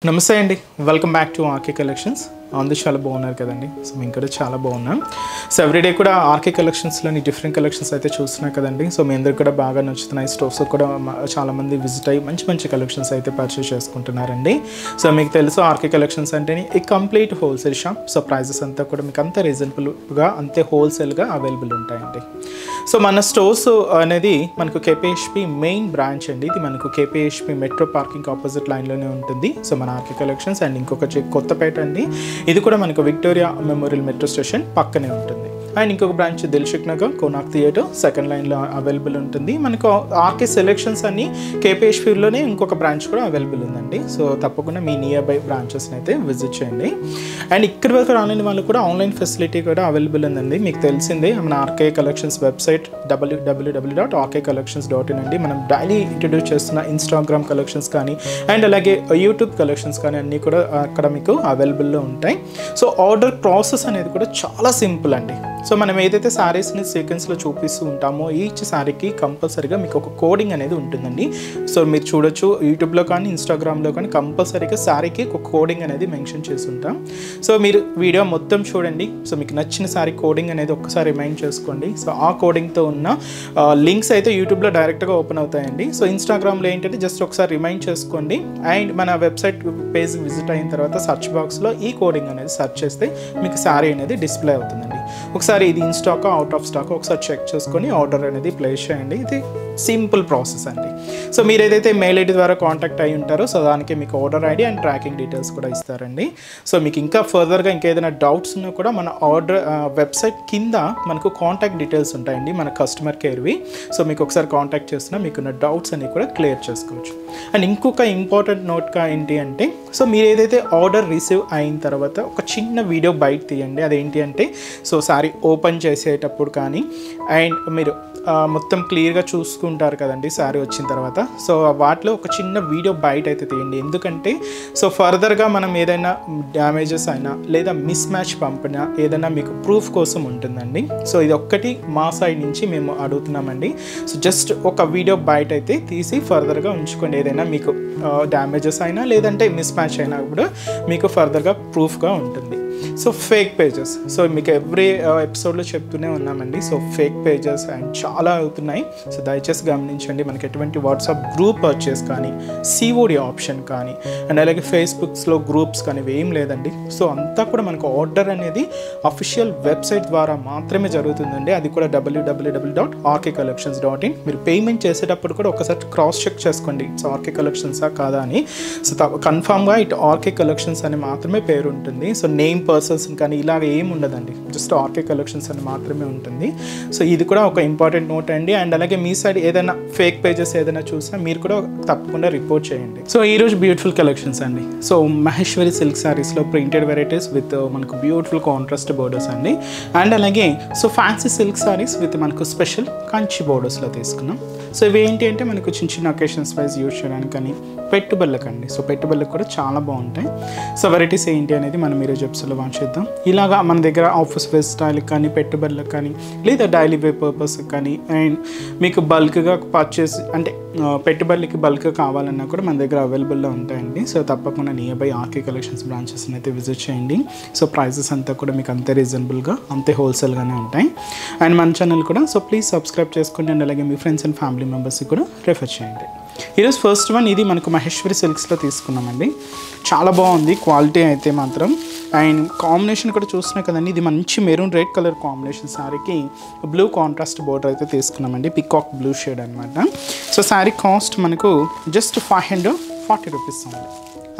నమస్తే అండి welcome back to RK collections అందరూ చాలా బాగున్నారు కదండి సో మేము కూడా చాలా బాగున్నాం సో ఎవ్రీడే కూడా ఆర్కే కలెక్షన్స్లోని డిఫరెంట్ కలెక్షన్స్ అయితే చూస్తున్నాం కదండి సో మీ అందరికి కూడా బాగా నచ్చుతున్నాయి స్టోర్స్ కూడా చాలామంది విజిట్ అయ్యి మంచి మంచి కలెక్షన్స్ అయితే పర్చేస్ చేసుకుంటున్నారండి సో మీకు తెలుసు ఆర్కే కలెక్షన్స్ అంటే ఈ complete wholesale shop so prices అంతా కూడా మీకు అంత రీజనబుల్గా అంతే హోల్సేల్గా అవైలబుల్ ఉంటాయండి సో మన స్టోర్స్ అనేది మనకు కేపీహెచ్పి మెయిన్ బ్రాంచ్ అండి ఇది మనకు కేపీహెచ్పి మెట్రో పార్కింగ్ ఆపోజిట్ లైన్లోనే ఉంటుంది సో మన ఆర్కే కలెక్షన్స్ అండ్ ఇంకొక కొత్తపేట అండి ఇది కూడా మనకు విక్టోరియా మెమోరియల్ మెట్రో స్టేషన్ పక్కనే ఉంటుంది అండ్ ఇంకొక branch Dilsukh Nagar Konark theatre second లైన్లో అవైలబుల్ ఉంటుంది మనకు ఆర్కే సెలెక్షన్స్ అన్ని కేపీహెచ్పిలోనే ఇంకొక బ్రాంచ్ కూడా అవైలబుల్ ఉందండి సో తప్పకుండా మీ నియర్ బై బ్రాంచెస్ని అయితే విజిట్ చేయండి అండ్ ఇక్కడి వరకు రాలేని వాళ్ళు కూడా ఆన్లైన్ ఫెసిలిటీ కూడా అవైలబుల్ ఉందండి మీకు తెలిసిందే మన ఆర్కే కలెక్షన్స్ వెబ్సైట్ www.rkcollections.in అండి మనం డైలీ ఇంట్రడ్యూస్ చేస్తున్న ఇన్స్టాగ్రామ్ కలెక్షన్స్ కానీ అండ్ అలాగే యూట్యూబ్ కలెక్షన్స్ కానీ అన్నీ కూడా అక్కడ మీకు అవైలబుల్లో ఉంటాయి సో ఆర్డర్ ప్రాసెస్ అనేది కూడా చాలా సింపుల్ అండి సో మనం ఏదైతే శారీస్ని సీక్వెన్స్లో చూపిస్తూ ఉంటామో ఈచ్ శారీకి కంపల్సరీగా మీకు ఒక కోడింగ్ అనేది ఉంటుందండి సో మీరు చూడొచ్చు యూట్యూబ్లో కానీ ఇన్స్టాగ్రామ్లో కానీ కంపల్సరీగా శారీకి ఒక కోడింగ్ అనేది మెన్షన్ చేసి ఉంటాం సో మీరు వీడియో మొత్తం చూడండి సో మీకు నచ్చిన శారీ కోడింగ్ అనేది ఒక్కసారి రిమైండ్ చేసుకోండి సో ఆ కోడింగ్తో ఉన్న లింక్స్ అయితే యూట్యూబ్లో డైరెక్ట్గా ఓపెన్ అవుతాయండి సో ఇన్స్టాగ్రామ్లో ఏంటంటే జస్ట్ ఒకసారి రిమైండ్ చేసుకోండి అండ్ మన వెబ్సైట్ పేజ్ విజిట్ అయిన తర్వాత సర్చ్ బాక్స్లో ఈ కోడింగ్ అనేది సెర్చ్ చేస్తే మీకు శారీ అనేది డిస్ప్లే అవుతుందండి ఒకసారి ఇది in stock out of stock ఒకసారి చెక్ చేసుకొని ఆర్డర్ అనేది ప్లేస్ చేయండి ఇది సింపుల్ ప్రాసెస్ అండి సో మీరు ఏదైతే మెయిల్ ఐడి ద్వారా కాంటాక్ట్ అయ్యి ఉంటారో సో దానికి మీకు order ID and tracking details కూడా ఇస్తారండి సో మీకు ఇంకా ఫర్దర్గా ఇంకేదైనా డౌట్స్ ఉన్నా కూడా మన ఆర్డర్ వెబ్సైట్ కింద మనకు కాంటాక్ట్ డీటెయిల్స్ ఉంటాయండి మన కస్టమర్ కేర్వి సో మీకు ఒకసారి కాంటాక్ట్ చేసినా మీకున్న డౌట్స్ అన్ని కూడా క్లియర్ చేసుకోవచ్చు అండ్ ఇంకొక ఇంపార్టెంట్ నోట్గా ఏంటి అంటే సో మీరు ఏదైతే ఆర్డర్ రిసీవ్ అయిన తర్వాత ఒక చిన్న వీడియో బయట తీయండి అదేంటి అంటే సో సారీ ఓపెన్ చేసేటప్పుడు కానీ అండ్ మీరు మొత్తం క్లియర్గా చూసుకుంటారు కదండి శారీ వచ్చిన తర్వాత సో వాటిలో ఒక చిన్న వీడియో బయట అయితే తీయండి ఎందుకంటే సో ఫర్దర్గా మనం ఏదైనా డ్యామేజెస్ అయినా లేదా మిస్ మ్యాచ్ పంపినా ఏదైనా మీకు ప్రూఫ్ కోసం ఉంటుందండి సో ఇది ఒక్కటి మా సైడ్ నుంచి మేము అడుగుతున్నామండి సో జస్ట్ ఒక వీడియో బయట అయితే తీసి ఫర్దర్గా ఉంచుకోండి ఏదైనా మీకు డ్యామేజెస్ అయినా లేదంటే మిస్ మ్యాచ్ అయినా కూడా మీకు ఫర్దర్గా ప్రూఫ్గా ఉంటుంది సో ఫేక్ పేజెస్ సో మీకు ఎవ్రీ ఎపిసోడ్లో చెప్తూనే ఉన్నామండి సో ఫేక్ పేజెస్ అండ్ చాలా అవుతున్నాయి సో దయచేసి గమనించండి మనకి ఎటువంటి వాట్సాప్ గ్రూప్ పర్చేస్ కానీ సిఓడి ఆప్షన్ కానీ అండ్ అలాగే ఫేస్బుక్స్లో గ్రూప్స్ కానీ ఏం లేదండి సో అంతా కూడా మనకు ఆర్డర్ అనేది అఫీషియల్ వెబ్సైట్ ద్వారా మాత్రమే జరుగుతుందండి అది కూడా www.rkcollections.in మీరు పేమెంట్ చేసేటప్పుడు కూడా ఒకసారి క్రాస్ చెక్ చేసుకోండి ఇట్స్ ఆర్కే కలెక్షన్సా కాదా అని సో కన్ఫామ్గా ఇట్ ఆర్కే కలెక్షన్స్ అని మాత్రమే పేరు ఉంటుంది సో నేమ్ పర్సన్స్ కానీ ఇలాగ ఏమి ఉండదండి జస్ట్ ఆర్కే కలెక్షన్స్ అని మాత్రమే ఉంటుంది సో ఇది కూడా ఒక ఇంపార్టెంట్ నోట్ అండి అండ్ అలాగే మీ సైడ్ ఏదైనా ఫేక్ పేజెస్ ఏదైనా చూసినా మీరు కూడా తప్పకుండా రిపోర్ట్ చేయండి సో ఈరోజు బ్యూటిఫుల్ కలెక్షన్స్ అండి సో మహేశ్వరి సిల్క్ శారీస్లో ప్రింటెడ్ వెరైటీస్ విత్ మనకు బ్యూటిఫుల్ కాంట్రాస్ట్ బోర్డర్స్ అండి అండ్ అలాగే so fancy silk saris with మనకు స్పెషల్ కంచి బోర్డర్స్లో తీసుకున్నాం సో ఇవి ఏంటి అంటే మనకు చిన్న చిన్న ఒకేషన్స్ వైజ్ యూజ్ చేయడానికి కానీ పెట్టుబడులకండి సో పెట్టుబడులకు కూడా చాలా బాగుంటాయి సో వెరైటీస్ ఏంటి అనేది మనం ఈరోజు ఎపిసోడ్లో వాచ్ చేద్దాం ఇలాగా మన దగ్గర ఆఫీస్ వేర్ స్టైల్కి కానీ పెట్టుబడులకు కానీ లేదా డైలీ వే పర్పస్కి కానీ అండ్ మీకు బల్క్గా పర్చేస్ అంటే పెట్టుబడులకి బల్క్గా కావాలన్నా కూడా మన దగ్గర అవైలబుల్లో ఉంటాయండి సో తప్పకుండా నియర్ బై ఆర్కే కలెక్షన్స్ బ్రాంచెస్ని అయితే విజిట్ చేయండి సో ప్రైజెస్ అంతా కూడా మీకు అంతే రీజనబుల్గా అంతే హోల్సేల్గానే ఉంటాయి అండ్ మన ఛానల్ కూడా సో ప్లీజ్ సబ్స్క్రైబ్ చేసుకోండి అండ్ అలాగే మీ ఫ్రెండ్స్ అండ్ ఫ్యామిలీ మెంబర్స్కి కూడా రెఫర్ చేయండి ఈరోజు ఫస్ట్ వన్ ఇది మనకు మహేశ్వరి సిల్క్స్లో తీసుకున్నామండి చాలా బాగుంది క్వాలిటీ అయితే మాత్రం అండ్ కాంబినేషన్ కూడా చూస్తున్నాయి కదండి ఇది మంచి మెరూన్ రెడ్ కలర్ కాంబినేషన్ శారీకి బ్లూ కాంట్రాస్ట్ బోర్డర్ అయితే తీసుకున్నామండి పికాక్ బ్లూ షేడ్ అనమాట సో శారీ కాస్ట్ మనకు జస్ట్ 540 రూపీస్ ఉంది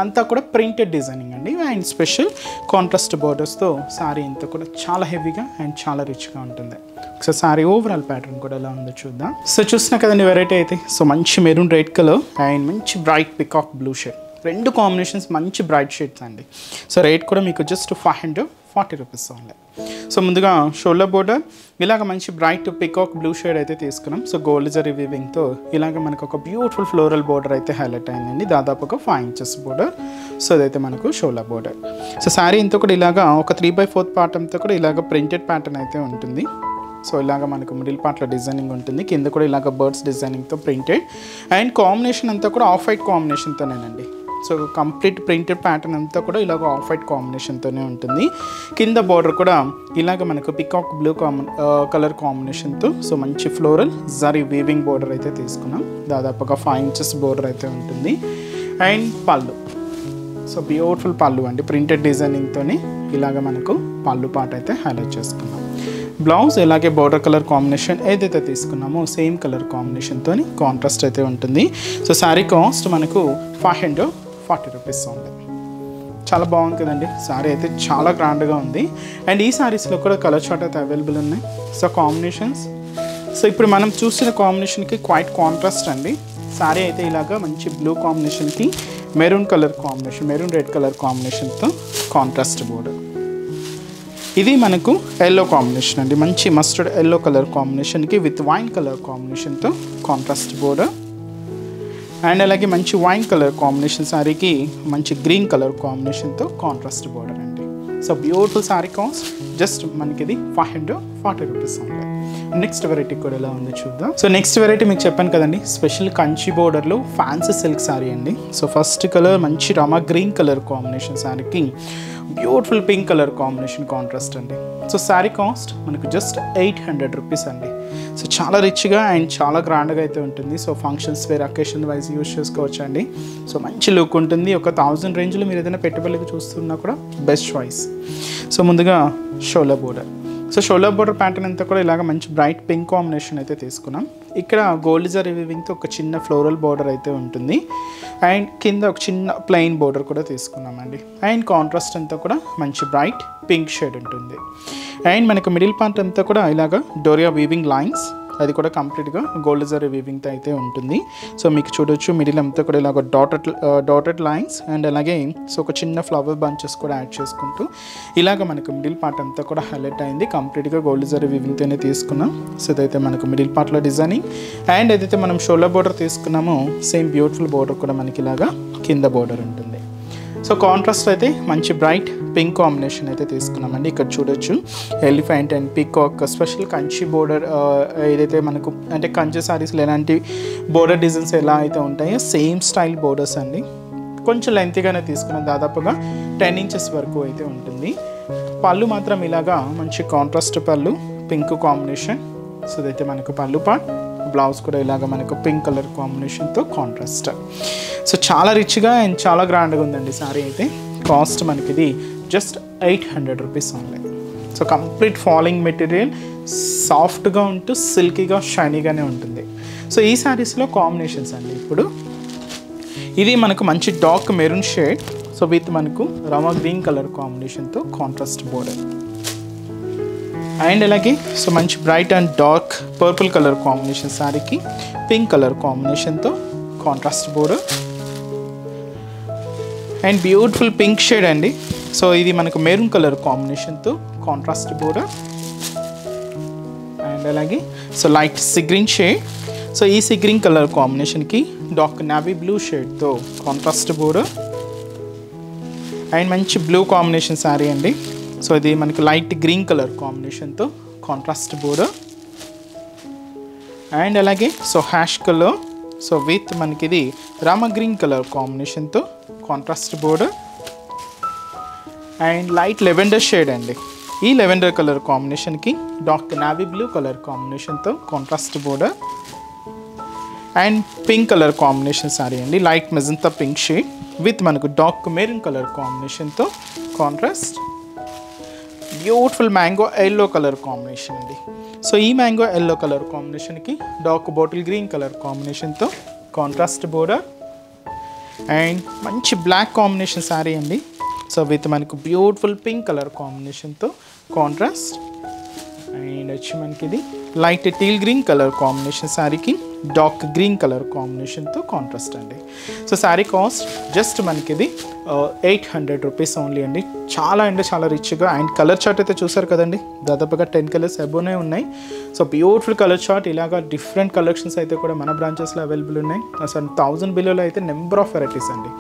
అంతా కూడా ప్రింటెడ్ డిజైనింగ్ అండి అండ్ స్పెషల్ కాంట్రాస్ట్ బోర్డర్స్తో శారీ అంతా కూడా చాలా హెవీగా అండ్ చాలా రిచ్గా ఉంటుంది సో శారీ ఓవరాల్ ప్యాటర్న్ కూడా ఎలా ఉందో చూద్దాం సో చూస్తున్నా కదండి వెరైటీ అయితే సో మంచి మెరూన్ రెడ్ కలర్ అండ్ మంచి బ్రైట్ పికాక్ బ్లూ షేడ్ రెండు కాంబినేషన్స్ మంచి బ్రైట్ షేడ్స్ అండి సో రేట్ కూడా మీకు జస్ట్ 540 రూపీస్ ఉంది సో ముందుగా షోల్డర్ బోర్డర్ ఇలాగ మంచి బ్రైట్ పికాక్ బ్లూ షేడ్ అయితే తీసుకున్నాం సో గోల్డ్ జరీ వీవింగ్తో ఇలాగ మనకు ఒక బ్యూటిఫుల్ ఫ్లోరల్ బోర్డర్ అయితే హైలైట్ అయిందండి దాదాపు ఒక 5 ఇంచెస్ బోర్డర్ సో అదైతే మనకు షోల్డర్ బోర్డర్ సో శారీ ఇంత కూడా ఇలాగా ఒక 3/4 పార్ట్ అంతా కూడా ఇలాగ ప్రింటెడ్ ప్యాటర్న్ అయితే ఉంటుంది సో ఇలాగ మనకు మిడిల్ పార్ట్లో డిజైనింగ్ ఉంటుంది కింద కూడా ఇలాగ బర్డ్స్ డిజైనింగ్తో ప్రింటెడ్ అండ్ కాంబినేషన్ అంతా కూడా ఆఫ్ వైట్ కాంబినేషన్తోనేనండి సో కంప్లీట్ ప్రింటెడ్ ప్యాటర్న్ అంతా కూడా ఇలాగ ఆఫ్ వైట్ కాంబినేషన్తోనే ఉంటుంది. కింద బార్డర్ కూడా ఇలాగ మనకు పికాక్ బ్లూ కలర్ కాంబినేషన్తో సో మంచి ఫ్లోరల్ జరీ వీవింగ్ బార్డర్ అయితే తీసుకున్నాం. దాదాపుగా 5 inches బార్డర్ అయితే ఉంటుంది. అండ్ పళ్ళు, సో బ్యూటిఫుల్ పళ్ళు అండి, ప్రింటెడ్ డిజైనింగ్తోని ఇలాగ మనకు పళ్ళు పాట అయితే హైలైట్ చేసుకున్నాం. బ్లౌజ్ ఇలాగే బార్డర్ కలర్ కాంబినేషన్ ఏదైతే తీసుకున్నామో సేమ్ కలర్ కాంబినేషన్తో కాంట్రాస్ట్ అయితే ఉంటుంది. సో శారీ కాస్ట్ మనకు 540 రూపీస్ ఉంది. చాలా బాగుంది కదండి, శారీ అయితే చాలా గ్రాండ్గా ఉంది. అండ్ ఈ శారీస్లో కూడా కలర్ చార్ట్ అయితే అవైలబుల్ ఉన్నాయి. సో కాంబినేషన్స్, సో ఇప్పుడు మనం చూసిన కాంబినేషన్కి క్వైట్ కాంట్రాస్ట్ అండి. శారీ అయితే ఇలాగా మంచి బ్లూ కాంబినేషన్కి maroon colour combination, maroon red colour కాంబినేషన్తో కాంట్రాస్ట్ బోర్డర్. ఇది మనకు ఎల్లో కాంబినేషన్ అండి, మంచి మస్టర్డ్ ఎల్లో కలర్ కాంబినేషన్కి విత్ వైన్ కలర్ కాంబినేషన్తో కాంట్రాస్ట్ బోర్డర్. అండ్ అలాగే మంచి వైన్ కలర్ కాంబినేషన్ శారీకి మంచి గ్రీన్ కలర్ కాంబినేషన్తో కాంట్రాస్ట్ బోర్డర్ అండి. So beautiful sari cost just మనకి ఇది 540 రూపీస్ ఉంది. నెక్స్ట్ వెరైటీ కూడా ఎలా ఉంది చూద్దాం. సో నెక్స్ట్ వెరైటీ మీకు చెప్పాను కదండి, స్పెషల్ కంచి బోర్డర్లో ఫ్యాన్సీ సిల్క్ శారీ అండి. సో ఫస్ట్ కలర్ మంచి రామా గ్రీన్ కలర్ కాంబినేషన్ శారీకి beautiful pink colour combination contrast అండి. సో శారీ కాస్ట్ మనకు జస్ట్ 800 రూపీస్ అండి. సో చాలా రిచ్గా అండ్ చాలా గ్రాండ్గా అయితే ఉంటుంది. So functions wear occasion wise use చేసుకోవచ్చు అండి. సో మంచి లుక్ ఉంటుంది. ఒక 1000 రేంజ్లో మీరు ఏదైనా పెట్టుబడికి చూస్తున్నా కూడా బెస్ట్ చాయిస్. సో ముందుగా shola border. So shola border pattern అంతా కూడా ఇలాగ మంచి బ్రైట్ పింక్ కాంబినేషన్ అయితే తీసుకున్నాం. ఇక్కడ గోల్డ్ జరీ వీవింగ్తో ఒక చిన్న ఫ్లోరల్ బోర్డర్ అయితే ఉంటుంది. అండ్ కింద ఒక చిన్న ప్లెయిన్ బోర్డర్ కూడా తీసుకున్నామండి. అండ్ కాంట్రాస్ట్ అంతా కూడా మంచి బ్రైట్ పింక్ షేడ్ ఉంటుంది. అండ్ మనకు మిడిల్ పార్ట్ అంతా కూడా ఇలాగ డోరియా వీవింగ్ లైన్స్, అది కూడా కంప్లీట్గా గోల్డ్ జరీ వీవింగ్తో అయితే ఉంటుంది. సో మీకు చూడొచ్చు మిడిల్ అంతా కూడా ఇలాగ డాటెడ్ లైన్స్ అండ్ అలాగే సో ఒక చిన్న ఫ్లవర్ బంచెస్ కూడా యాడ్ చేసుకుంటూ ఇలాగ మనకు మిడిల్ పార్ట్ అంతా కూడా హైలైట్ అయింది. కంప్లీట్గా గోల్డ్ జరీ వీవింగ్తోనే తీసుకున్నాం. సో ఇదైతే మనకు మిడిల్ పార్ట్లో డిజైనింగ్. అండ్ ఏదైతే మనం షోల్డర్ బోర్డర్ తీసుకున్నామో సేమ్ బ్యూటిఫుల్ బోర్డర్ కూడా మనకి ఇలాగా కింద బోర్డర్ ఉంటుంది. సో కాంట్రాస్ట్ అయితే మంచి బ్రైట్ పింక్ కాంబినేషన్ అయితే తీసుకున్నామండి. ఇక్కడ చూడొచ్చు elephant and peacock special Kanchi border, ఏదైతే మనకు అంటే కంచి శారీస్లో ఎలాంటి బోర్డర్ డిజైన్స్ ఎలా అయితే ఉంటాయో సేమ్ స్టైల్ బోర్డర్స్ అండి. కొంచెం లెంతీగానే తీసుకున్నాం, దాదాపుగా 10 inches వరకు అయితే ఉంటుంది. పళ్ళు మాత్రం ఇలాగా మంచి కాంట్రాస్ట్ పళ్ళు, పింక్ కాంబినేషన్. సో ఇదైతే మనకు పళ్ళు పార్ట్. బ్లౌజ్ కూడా ఇలాగ మనకు పింక్ కలర్ కాంబినేషన్తో కాంట్రాస్ట్. సో చాలా రిచ్గా అండ్ చాలా గ్రాండ్గా ఉందండి శారీ అయితే. కాస్ట్ మనకి ఇది just 800 rupees only. So complete falling material, సాఫ్ట్గా ఉంటూ సిల్కీగా షైనీగానే ఉంటుంది. సో ఈ శారీస్లో కాంబినేషన్స్ అండి. ఇప్పుడు ఇది మనకు మంచి dark maroon shade, so with మనకు రామా గ్రీన్ కలర్ కాంబినేషన్తో కాంట్రాస్ట్ బోర్డర్. అండ్ అలాగే సో మంచి bright and dark purple colour combination శారీకి పింక్ కలర్ కాంబినేషన్తో contrast border. And beautiful pink shade అండి. సో ఇది మనకు మెరూన్ కలర్ కాంబినేషన్తో కాంట్రాస్ట్ బోర్డర్. అండ్ అలాగే so light sea green shade. So ఈ సీ గ్రీన్ కలర్ కాంబినేషన్కి డార్క్ నావీ బ్లూ షేడ్తో కాంట్రాస్ట్ బోర్డర్. అండ్ మంచి బ్లూ కాంబినేషన్ శారీ అండి. సో ఇది మనకి లైట్ గ్రీన్ కలర్ కాంబినేషన్తో కాంట్రాస్ట్ బోర్డర్. అండ్ అలాగే so ash colour, so with మనకి ఇది రామా గ్రీన్ కలర్ కాంబినేషన్తో contrast border. And light lavender shade అండి. ఈ లెవెండర్ కలర్ కాంబినేషన్కి డార్క్ నావీ బ్లూ కలర్ కాంబినేషన్తో contrast border. And pink colour combination sari అండి, light magenta pink shade with మనకు డార్క్ మెరూన్ కలర్ కాంబినేషన్తో contrast. Beautiful mango yellow colour combination అండి. So ఈ mango yellow colour కాంబినేషన్కి డార్క్ బాటిల్ గ్రీన్ కలర్ కాంబినేషన్తో contrast border. And మంచి black combination sari అండి. So with మనకు బ్యూటిఫుల్ పింక్ కలర్ కాంబినేషన్తో కాంట్రాస్ట్. అండ్ వచ్చి మనకి ఇది light teal green colour combination శారీకి డార్క్ గ్రీన్ కలర్ కాంబినేషన్తో కాంట్రాస్ట్ అండి. సో శారీ కాస్ట్ జస్ట్ మనకి ఇది 800 రూపీస్ ఓన్లీ అండి. చాలా అంటే చాలా రిచ్గా. అండ్ కలర్ చార్ట్ అయితే చూసారు కదండి, దాదాపుగా 10 కలర్స్ అబోనే ఉన్నాయి. So beautiful colour chart. ఇలాగా డిఫరెంట్ కలెక్షన్స్ అయితే కూడా మన బ్రాంచెస్లో అవైలబుల్ ఉన్నాయి. అసలు 1000 బిలోలో అయితే నెంబర్ ఆఫ్ వెరైటీస్ అండి.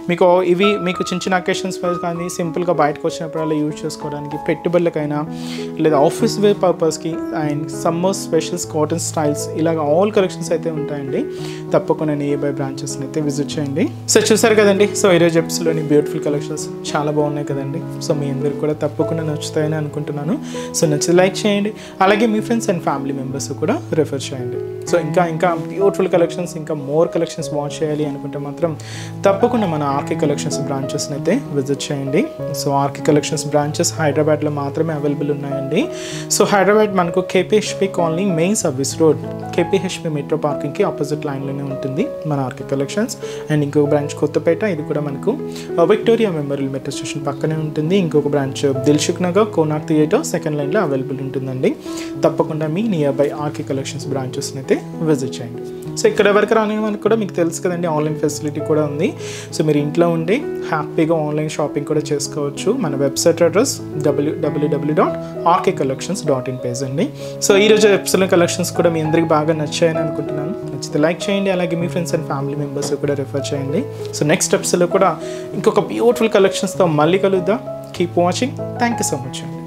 మీకు ఇవి మీకు చిన్న చిన్న అకేషన్స్ కానీ సింపుల్గా బయటకు వచ్చినప్పుడు యూజ్ చేసుకోవడానికి, పెట్టుబడులకైనా లేదా ఆఫీస్ వేర్ పర్పస్కి and summer specials cotton styles ఇలాగ ఆల్ కలెక్షన్స్ అయితే ఉంటాయండి. తప్పకుండా నియర్ బై బ్రాంచెస్ని అయితే విజిట్ చేయండి. సో చూసారు కదండి, సో ఈరోజు ఎపిసోడ్లోని బ్యూటిఫుల్ కలెక్షన్స్ చాలా బాగున్నాయి కదండి. సో మీ అందరికి కూడా తప్పకుండా నచ్చుతాయని అనుకుంటున్నాను. సో నచ్చితే లైక్ చేయండి, అలాగే మీ ఫ్రెండ్స్ అండ్ ఫ్యామిలీ మెంబర్స్ కూడా రిఫర్ చేయండి. సో ఇంకా బ్యూటిఫుల్ కలెక్షన్స్, ఇంకా మోర్ కలెక్షన్స్ వాచ్ చేయాలి అనుకుంటే మాత్రం తప్పకుండా మన ఆర్కే కలెక్షన్స్ బ్రాంచెస్ని అయితే విజిట్ చేయండి. సో ఆర్కే కలెక్షన్స్ బ్రాంచెస్ హైదరాబాద్లో మాత్రమే అవైలబుల్ ఉన్నాయండి. సో హైదరాబాద్ మనకు KPHB colony main service road, KPHB metro పార్కింగ్కి ఆపోజిట్ లైన్లోనే ఉంటుంది మన ఆర్కే కలెక్షన్స్. అండ్ ఇంకొక బ్రాంచ్ కొత్తపేట, ఇది కూడా మనకు విక్టోరియా మెమోరియల్ మెట్రో స్టేషన్ పక్కనే ఉంటుంది. ఇంకొక branch Dilsukh Nagar Konark theatre second లైన్లో అవైలబుల్ ఉంటుందండి. తప్పకుండా మీ నియర్ బై ఆర్కే కలెక్షన్స్ బ్రాంచెస్ని అయితే విజిట్ చేయండి. సో ఇక్కడ వరకు రాని మనకు కూడా మీకు తెలుసు కదండి, ఆన్లైన్ ఫెసిలిటీ కూడా ఉంది. సో మీరు ఇంట్లో ఉండి హ్యాపీగా ఆన్లైన్ షాపింగ్ కూడా చేసుకోవచ్చు. మన వెబ్సైట్ అడ్రస్ www.rkcollections.in పేజ్ అండి. సో ఈరోజు ఎపిసోడ్ కలెక్షన్స్ కూడా మీ అందరికి బాగా నచ్చాయని అనుకుంటున్నాను. నచ్చితే లైక్ చేయండి, అలాగే మీ ఫ్రెండ్స్ అండ్ ఫ్యామిలీ మెంబర్స్ కూడా రిఫర్ చేయండి. సో నెక్స్ట్ ఎపిసోడ్లో కూడా ఇంకొక బ్యూటిఫుల్ కలెక్షన్స్తో మళ్ళీ కలుద్దాం. Keep watching. Thank you so much అండి.